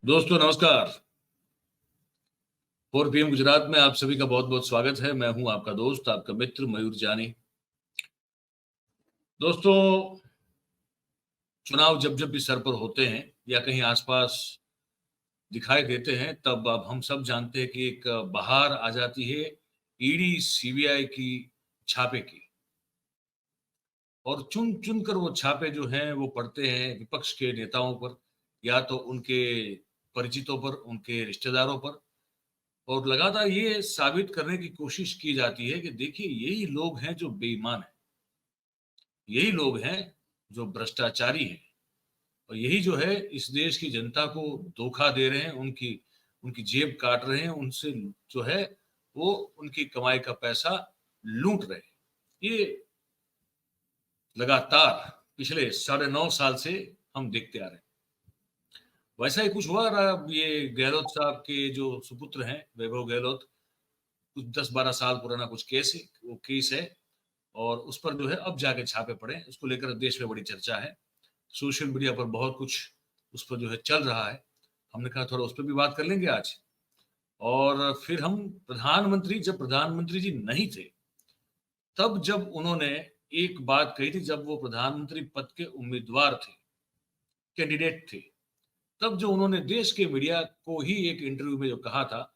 दोस्तों नमस्कार। 4 PM गुजरात में आप सभी का बहुत बहुत स्वागत है। मैं हूं आपका दोस्त, आपका मित्र मयूर जानी। दोस्तों, चुनाव जब जब भी सर पर होते हैं या कहीं आसपास दिखाई देते हैं, तब अब हम सब जानते हैं कि एक बहार आ जाती है ईडी सीबीआई की छापे की। और चुन चुन कर वो छापे जो हैं वो पड़ते हैं विपक्ष के नेताओं पर, या तो उनके परिचितों पर, उनके रिश्तेदारों पर। और लगातार ये साबित करने की कोशिश की जाती है कि देखिए, यही लोग हैं जो बेईमान हैं, यही लोग हैं जो भ्रष्टाचारी हैं, और यही जो है इस देश की जनता को धोखा दे रहे हैं, उनकी उनकी जेब काट रहे हैं, उनसे जो है वो उनकी कमाई का पैसा लूट रहे हैं। ये लगातार पिछले 9.5 साल से हम देखते आ रहे हैं। वैसा ही कुछ हुआ रहा। ये गहलोत साहब के जो सुपुत्र हैं, वैभव गहलोत, कुछ 10-12 साल पुराना कुछ केस है, वो केस है। और उस पर जो है अब जाके छापे पड़े, उसको लेकर देश में बड़ी चर्चा है। सोशल मीडिया पर बहुत कुछ उस पर जो है चल रहा है। हमने कहा थोड़ा उस पर भी बात कर लेंगे आज। और फिर हम जब प्रधानमंत्री जी नहीं थे, तब जब उन्होंने एक बात कही थी, जब वो प्रधानमंत्री पद के उम्मीदवार थे, कैंडिडेट थे, तब जो उन्होंने देश के मीडिया को ही एक इंटरव्यू में जो कहा था,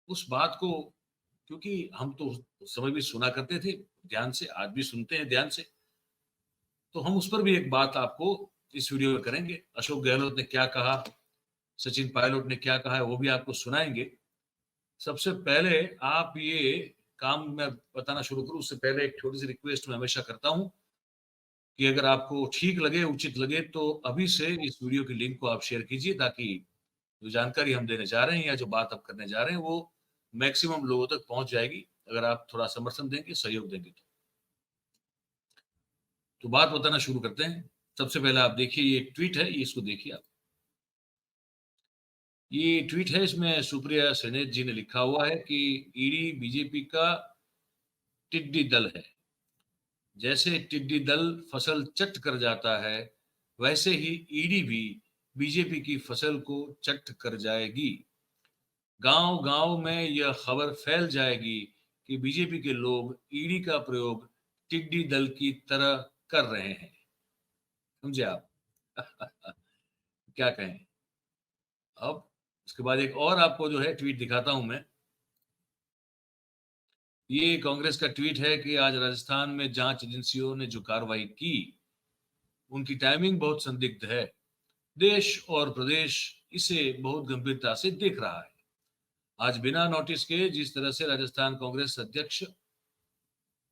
उस बात को, क्योंकि हम तो उस समय भी सुना करते थे ध्यान से, आज भी सुनते हैं ध्यान से, तो हम उस पर भी एक बात आपको इस वीडियो में करेंगे। अशोक गहलोत ने क्या कहा, सचिन पायलट ने क्या कहा है, वो भी आपको सुनाएंगे। सबसे पहले आप ये काम मैं बताना शुरू करूं, उससे पहले एक छोटी सी रिक्वेस्ट मैं हमेशा करता हूं कि अगर आपको ठीक लगे, उचित लगे, तो अभी से इस वीडियो की लिंक को आप शेयर कीजिए, ताकि जो जानकारी हम देने जा रहे हैं या जो बात आप करने जा रहे हैं वो मैक्सिमम लोगों तक पहुंच जाएगी, अगर आप थोड़ा समर्थन देंगे, सहयोग देंगे तो बात बताना शुरू करते हैं। सबसे पहले आप देखिए, ये एक ट्वीट है, ये इसको देखिए आप। ये ट्वीट है, इसमें सुप्रिया सेनेत जी ने लिखा हुआ है कि ईडी बीजेपी का टिड्डी दल है। जैसे टिड्डी दल फसल चट कर जाता है, वैसे ही ईडी भी बीजेपी की फसल को चट कर जाएगी। गांव गांव में यह खबर फैल जाएगी कि बीजेपी के लोग ईडी का प्रयोग टिड्डी दल की तरह कर रहे हैं। समझे आप? क्या कहें। अब उसके बाद एक और आपको जो है ट्वीट दिखाता हूं मैं। ये कांग्रेस का ट्वीट है कि आज राजस्थान में जांच एजेंसियों ने जो कार्रवाई की, उनकी टाइमिंग बहुत संदिग्ध है। देश और प्रदेश इसे बहुत गंभीरता से देख रहा है। आज बिना नोटिस के जिस तरह से राजस्थान कांग्रेस अध्यक्ष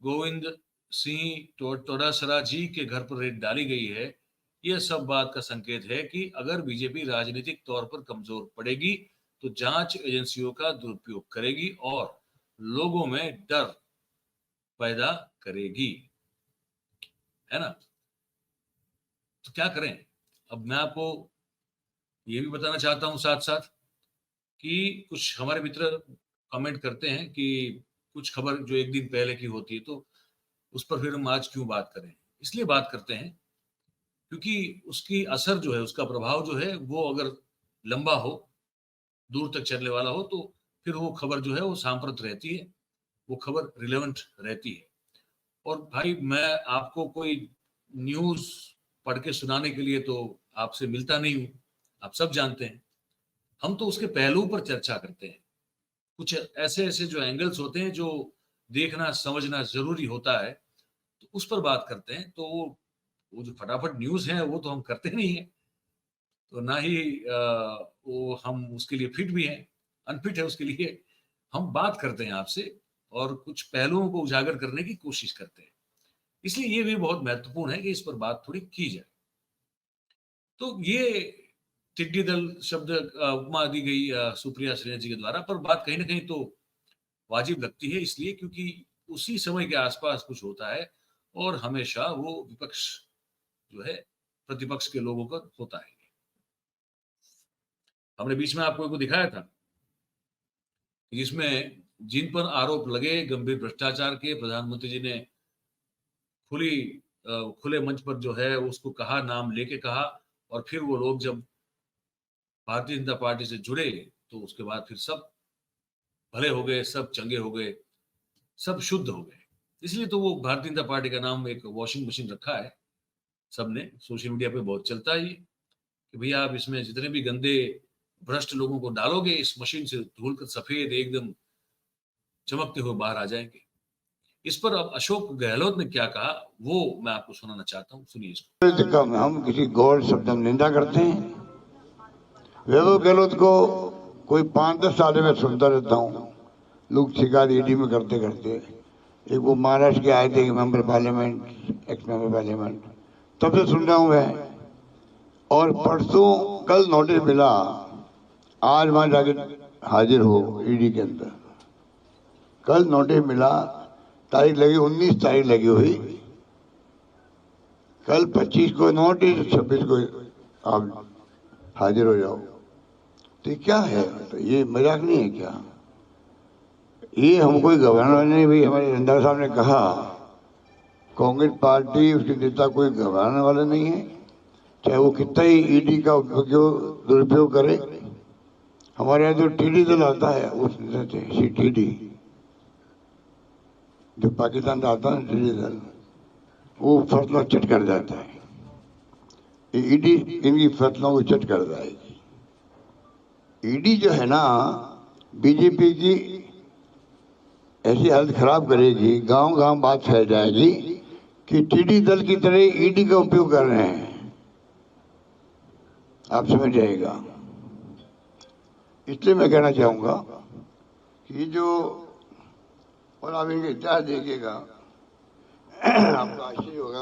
गोविंद सिंह टोडासरा जी के घर पर रेड डाली गई है, यह सब बात का संकेत है कि अगर बीजेपी राजनीतिक तौर पर कमजोर पड़ेगी तो जांच एजेंसियों का दुरुपयोग करेगी और लोगों में डर पैदा करेगी, है ना? तो क्या करें? अब मैं आपको ये भी बताना चाहता हूं साथ साथ कि कुछ हमारे मित्र कमेंट करते हैं कि कुछ खबर जो एक दिन पहले की होती है, तो उस पर फिर हम आज क्यों बात करें। इसलिए बात करते हैं क्योंकि उसकी असर जो है, उसका प्रभाव जो है, वो अगर लंबा हो, दूर तक चलने वाला हो, तो फिर वो खबर जो है वो सांप्रत रहती है, वो खबर रिलेवेंट रहती है। और भाई, मैं आपको कोई न्यूज़ पढ़ के सुनाने के लिए तो आपसे मिलता नहीं हूँ, आप सब जानते हैं। हम तो उसके पहलू पर चर्चा करते हैं। कुछ ऐसे ऐसे जो एंगल्स होते हैं, जो देखना समझना ज़रूरी होता है, तो उस पर बात करते हैं। तो वो जो फटाफट न्यूज़ है, वो तो हम करते नहीं हैं। तो ना ही वो हम उसके लिए फिट भी हैं, अनफिट है उसके लिए। हम बात करते हैं आपसे और कुछ पहलुओं को उजागर करने की कोशिश करते हैं। इसलिए ये भी बहुत महत्वपूर्ण है कि इस पर बात थोड़ी की जाए। तो ये टिड्डी दल शब्द उपमा दी गई सुप्रिया श्रीनाथ जी के द्वारा, पर बात कहीं न कहीं तो वाजिब लगती है, इसलिए क्योंकि उसी समय के आसपास कुछ होता है और हमेशा वो विपक्ष जो है, प्रतिपक्ष के लोगों का होता है। हमने बीच में आपको दिखाया था जिसमें जिन पर आरोप लगे गंभीर भ्रष्टाचार के, प्रधानमंत्री जी ने खुली खुले मंच पर जो है उसको कहा, नाम लेके कहा। और फिर वो लोग जब भारतीय जनता पार्टी से जुड़े तो उसके बाद फिर सब भले हो गए, सब चंगे हो गए, सब शुद्ध हो गए। इसलिए तो वो भारतीय जनता पार्टी का नाम एक वॉशिंग मशीन रखा है सबने। सोशल मीडिया पे बहुत चलता है ये कि भैया आप इसमें जितने भी गंदे भ्रष्ट लोगों को डालोगे, इस मशीन से धुल कर सफेद एकदम चमकते हुए बाहर आ जाएंगे। इस पर अब अशोक गहलोत ने क्या कहा वो मैं आपको सुनाना चाहता हूँ, सुनिए इसको। हम किसी गौर शब्द में निंदा करते हैं। वैभव गहलोत को कोई 5-10 साल में सुनता रहता हूँ, लोग शिकायत ईडी में करते करते। एक वो महाराष्ट्र के आए थे member parliament, x member parliament, तब से सुन रहा हूँ मैं। और परसों कल नोटिस मिला, आज वहां जाके हाजिर हो ईडी के अंदर। कल नोटिस मिला, तारीख लगी 19 तारीख लगी हुई, कल 25 को नोटिस, 26 को आप हाजिर हो जाओ। तो क्या है? तो ये मजाक नहीं है क्या? ये हम कोई गवर्नर ने भी, हमारे रंधावा साहब ने कहा, कांग्रेस पार्टी उसके नेता कोई घबराने वाला नहीं है, चाहे वो कितना ही ईडी का दुरुपयोग करे। हमारे यहाँ जो टीडी दल आता है, उस टीडी जो पाकिस्तान से आता है टीडी दल, वो फसलों चट कर जाता है। ईडी इनकी फसलों को चट कर जाएगी। ईडी जो है ना, बीजेपी की ऐसी हालत खराब करेगी, गांव गांव बात फैल जाएगी कि टीडी दल की तरह ईडी का उपयोग कर रहे हैं। आप समझ जाएगा। इसलिए मैं कहना चाहूंगा कि जो, और आप इनके इतिहास देखिएगा, आपको आश्चर्य होगा,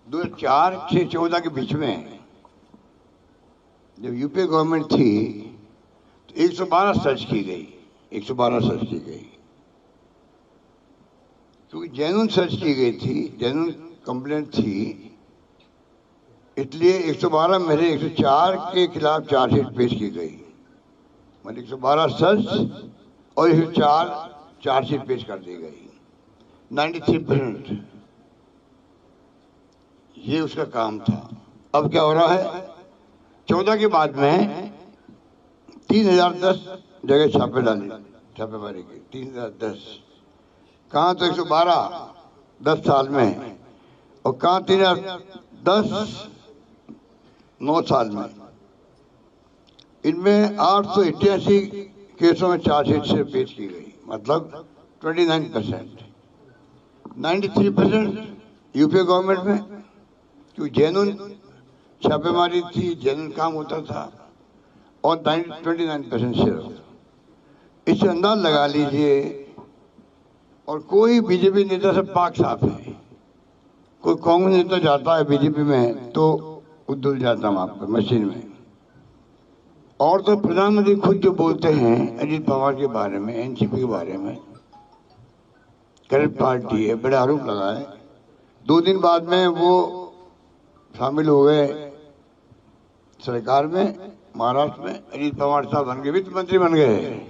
2004 से 2014 के बीच में जब यूपीए गवर्नमेंट थी तो 112 सर्च की गई, 112 सर्च की गई, क्योंकि जेन्युइन सर्च की गई थी, जेन्युइन कंप्लेंट थी। इसलिए 112 में से 104 के खिलाफ चार्जशीट पेश की गई। मतलब 112 सर्च और 104 चार्जशीट पेश कर दी गई। 93% ये उसका काम था। अब क्या हो रहा है? 14 के बाद में 3010 जगह छापे डाले, छापेमारी की 3010। कहाँ तो 112 10 साल में, और कहाँ 3010 9 साल में। इनमें 888 केसों में चार्जशीट से पेश की गई, मतलब 29%। 93% यूपीए गवर्नमेंट में, क्योंकि जेन्युइन छापेमारी थी, जेन्युइन काम होता था, और 29% सिर्फ। इससे अंदाज लगा लीजिए। और कोई बीजेपी नेता से पाक साफ है। कोई कांग्रेस नेता जाता है बीजेपी में तो उधर जाता हूं आपको मशीन में। और तो प्रधानमंत्री खुद जो बोलते हैं अजीत पवार के बारे में, एनसीपी के बारे में, करप्ट पार्टी है, बड़ा आरोप लगा है। 2 दिन बाद में वो शामिल हो गए सरकार में, महाराष्ट्र में। अजीत पवार साहब बन गए, वित्त मंत्री बन गए।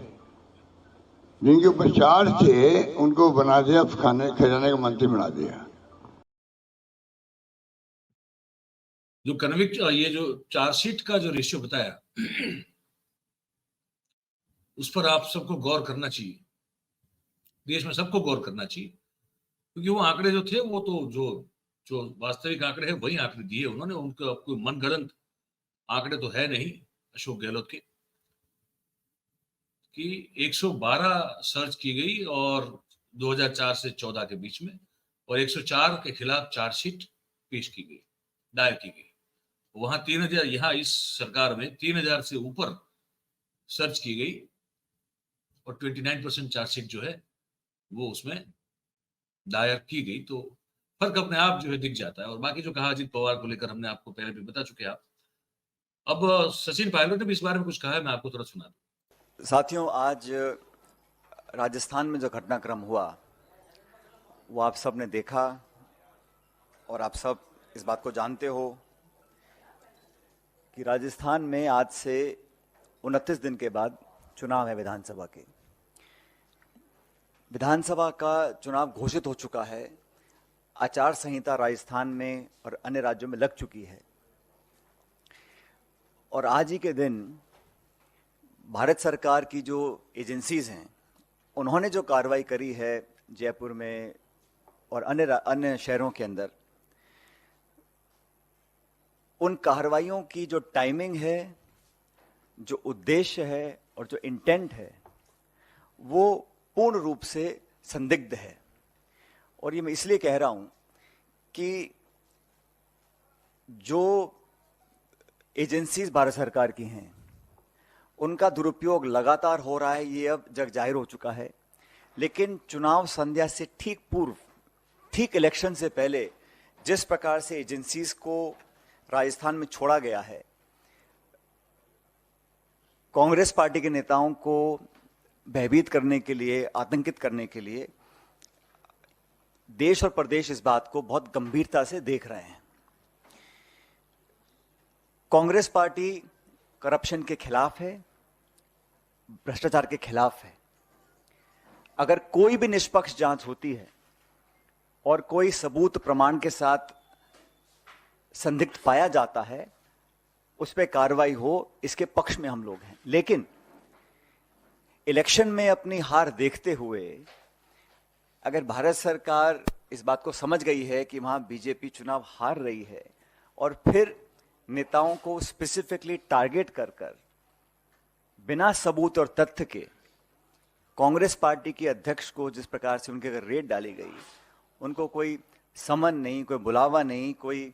जिनके ऊपर चार्ज थे उनको बना दिया, खजाने का मंत्री बना दिया। जो कन्विक्ट, ये जो चार्जशीट का जो रेशियो बताया, उस पर आप सबको गौर करना चाहिए, देश में सबको गौर करना चाहिए। क्योंकि वो आंकड़े जो थे, वो तो जो जो वास्तविक आंकड़े हैं वही आंकड़े दिए उन्होंने। उनका कोई मनगढ़ंत आंकड़े तो है नहीं अशोक गहलोत के, कि 112 सर्च की गई और 2004 से 14 के बीच में, और 104 के खिलाफ चार्जशीट पेश की गई, दायर की गई। वहां 3000, यहाँ इस सरकार में 3000 से ऊपर सर्च की गई, और 29% चार्जशीट जो है वो उसमें दायर की गई। तो फर्क अपने आप जो है दिख जाता है। और बाकी जो कहा अजीत पवार को लेकर, हमने आपको पहले भी बता चुके हैं आप। अब सचिन पायलट ने भी इस बारे में कुछ कहा है, मैं आपको थोड़ा सुना दूं। साथियों, आज राजस्थान में जो घटनाक्रम हुआ वो आप सब ने देखा, और आप सब इस बात को जानते हो कि राजस्थान में आज से 29 दिन के बाद चुनाव है विधानसभा के। विधानसभा का चुनाव घोषित हो चुका है। आचार संहिता राजस्थान में और अन्य राज्यों में लग चुकी है। और आज ही के दिन भारत सरकार की जो एजेंसीज हैं उन्होंने जो कार्रवाई करी है जयपुर में और अन्य शहरों के अंदर, उन कार्रवाइयों की जो टाइमिंग है, जो उद्देश्य है और जो इंटेंट है वो पूर्ण रूप से संदिग्ध है। और ये मैं इसलिए कह रहा हूं कि जो एजेंसीज भारत सरकार की हैं उनका दुरुपयोग लगातार हो रहा है, ये अब जग जाहिर हो चुका है। लेकिन चुनाव संध्या से ठीक पूर्व, ठीक इलेक्शन से पहले जिस प्रकार से एजेंसीज को राजस्थान में छोड़ा गया है, कांग्रेस पार्टी के नेताओं को भयभीत करने के लिए, आतंकित करने के लिए, देश और प्रदेश इस बात को बहुत गंभीरता से देख रहे हैं। कांग्रेस पार्टी करप्शन के खिलाफ है, भ्रष्टाचार के खिलाफ है। अगर कोई भी निष्पक्ष जांच होती है और कोई सबूत प्रमाण के साथ संदिग्ध पाया जाता है, उस पर कार्रवाई हो, इसके पक्ष में हम लोग हैं। लेकिन इलेक्शन में अपनी हार देखते हुए अगर भारत सरकार इस बात को समझ गई है कि वहां बीजेपी चुनाव हार रही है और फिर नेताओं को स्पेसिफिकली टारगेट कर कर बिना सबूत और तथ्य के कांग्रेस पार्टी के अध्यक्ष को जिस प्रकार से उनके अगर रेड डाली गई, उनको कोई समन नहीं, कोई बुलावा नहीं, कोई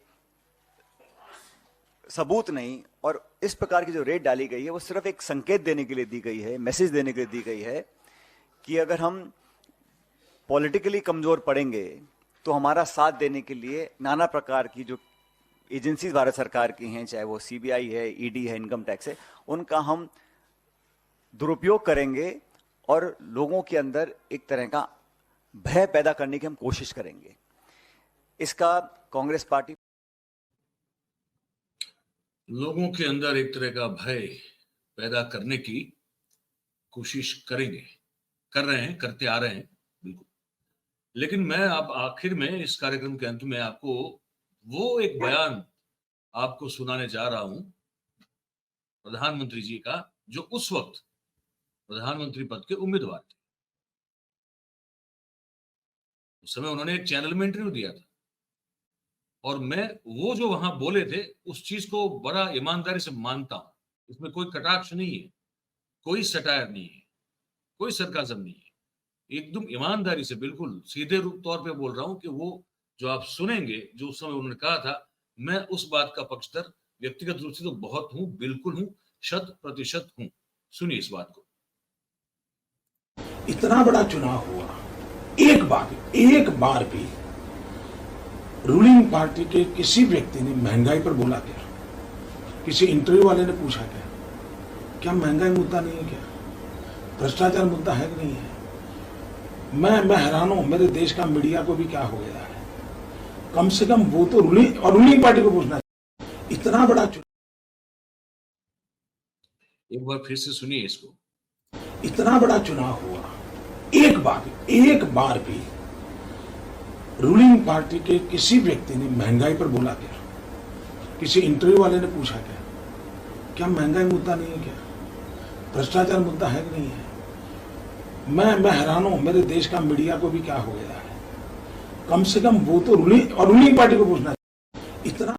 सबूत नहीं, और इस प्रकार की जो रेड डाली गई है वो सिर्फ एक संकेत देने के लिए दी गई है, मैसेज देने के लिए दी गई है कि अगर हम पॉलिटिकली कमजोर पड़ेंगे तो हमारा साथ देने के लिए नाना प्रकार की जो एजेंसीज भारत सरकार की हैं, चाहे वो सीबीआई है, ईडी है, इनकम टैक्स है, उनका हम दुरुपयोग करेंगे और लोगों के अंदर एक तरह का भय पैदा करने की हम कोशिश करेंगे। इसका कांग्रेस पार्टी लोगों के अंदर एक तरह का भय पैदा करने की कोशिश करेंगे, कर रहे हैं, करते आ रहे हैं, बिल्कुल। लेकिन मैं आप आखिर में इस कार्यक्रम के अंत में आपको वो एक बयान आपको सुनाने जा रहा हूं प्रधानमंत्री जी का, जो उस वक्त प्रधानमंत्री पद के उम्मीदवार थे। उस समय उन्होंने एक चैनल में इंटरव्यू दिया था और मैं वो जो वहां बोले थे उस चीज को बड़ा ईमानदारी से मानता हूं। इसमें कोई कटाक्ष नहीं है, कोई सटायर नहीं है, कोई सरकाजम नहीं है। एकदम ईमानदारी से, बिल्कुल सीधे रूप तौर पे बोल रहा हूं कि वो जो आप सुनेंगे, जो उस समय उन्होंने कहा था, मैं उस बात का पक्षधर व्यक्तिगत रूप से तो बहुत हूं, बिल्कुल हूं, 100% हूं। सुनिए इस बात को। इतना बड़ा चुनाव हुआ, एक बार भी रूलिंग पार्टी के किसी व्यक्ति ने महंगाई पर बोला क्या? किसी इंटरव्यू वाले ने पूछा क्या महंगाई मुद्दा नहीं है क्या? भ्रष्टाचार मुद्दा है कि नहीं है? मैं हैरान हूं, मेरे देश का मीडिया को भी क्या हो गया है। कम से कम वो तो रूलिंग पार्टी को पूछना चाहिए। इतना बड़ा चुनाव, एक बार फिर से सुनिए इसको। इतना बड़ा चुनाव हुआ, एक बार भी रूलिंग पार्टी के किसी व्यक्ति ने महंगाई पर बोला क्या? किसी इंटरव्यू वाले ने पूछा क्या महंगाई मुद्दा नहीं है क्या? भ्रष्टाचार मुद्दा है कि नहीं है? मैं हैरान हूं, मेरे देश का मीडिया को भी क्या हो गया है। कम से कम वो तो रूलिंग पार्टी को पूछना चाहिए। इतना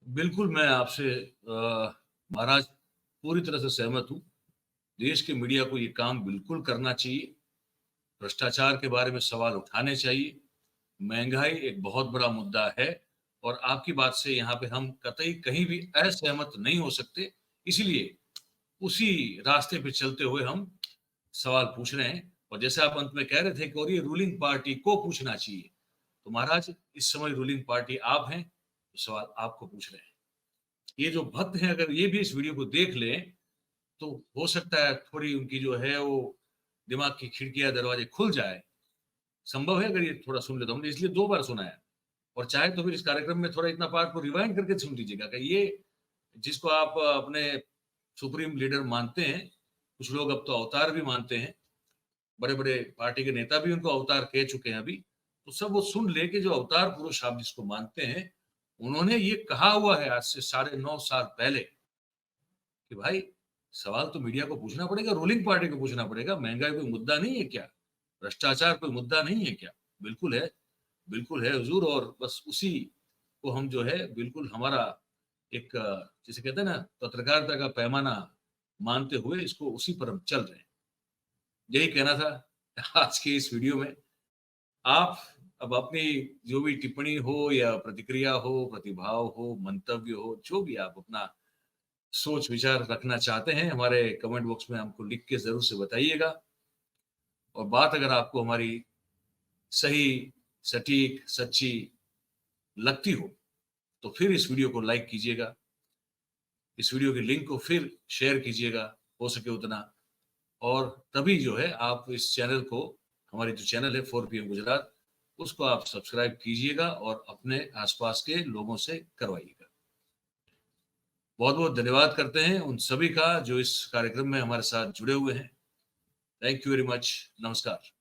बिल्कुल मैं आपसे महाराज पूरी तरह से सहमत हूं। देश के मीडिया को ये काम बिल्कुल करना चाहिए, भ्रष्टाचार के बारे में सवाल उठाने चाहिए। महंगाई एक बहुत बड़ा मुद्दा है और आपकी बात से यहाँ पे हम कतई कहीं भी असहमत नहीं हो सकते। इसीलिए उसी रास्ते पे चलते हुए हम सवाल पूछ रहे हैं। और जैसे आप अंत में कह रहे थे कि और ये रूलिंग पार्टी को पूछना चाहिए, तो महाराज इस समय रूलिंग पार्टी आप हैं, तो सवाल आपको पूछ रहे हैं। ये जो भक्त हैं, अगर ये भी इस वीडियो को देख लें तो हो सकता है थोड़ी उनकी जो है वो दिमाग की खिड़कियां दरवाजे खुल जाए। संभव है अगर ये थोड़ा सुन लेता हूँ, इसलिए 2 बार सुना है। और चाहे तो फिर इस कार्यक्रम में थोड़ा इतना पार्ट को रिवाइंड करके सुन लीजिएगा कि ये जिसको आप अपने सुप्रीम लीडर मानते हैं, कुछ लोग अब तो अवतार भी मानते हैं, बड़े बड़े पार्टी के नेता भी उनको अवतार कह चुके हैं अभी, तो सब वो सुन ले कि जो अवतार पुरुष आप जिसको मानते हैं उन्होंने ये कहा हुआ है आज से 9.5 साल पहले कि भाई सवाल तो मीडिया को पूछना पड़ेगा, रूलिंग पार्टी को पूछना पड़ेगा, महंगाई कोई मुद्दा नहीं है क्या, भ्रष्टाचार कोई मुद्दा नहीं है क्या? बिल्कुल है हुजूर। और बस उसी को हम जो है बिल्कुल हमारा एक जिसे कहते हैं ना पत्रकारिता का पैमाना मानते हुए इसको उसी पर हम चल रहे हैं। यही कहना था आज के इस वीडियो में। आप अब अपनी जो भी टिप्पणी हो या प्रतिक्रिया हो, प्रतिभाव हो, मंतव्य हो, जो भी आप अपना सोच विचार रखना चाहते हैं, हमारे कमेंट बॉक्स में हमको लिख के जरूर से बताइएगा। और बात अगर आपको हमारी सही, सटीक, सच्ची लगती हो तो फिर इस वीडियो को लाइक कीजिएगा, इस वीडियो के लिंक को फिर शेयर कीजिएगा हो सके उतना। और तभी जो है आप इस चैनल को, हमारी जो चैनल है 4 PM गुजरात, उसको आप सब्सक्राइब कीजिएगा और अपने आसपास के लोगों से करवाइएगा। बहुत बहुत धन्यवाद करते हैं उन सभी का जो इस कार्यक्रम में हमारे साथ जुड़े हुए हैं। Thank you very much. नमस्कार।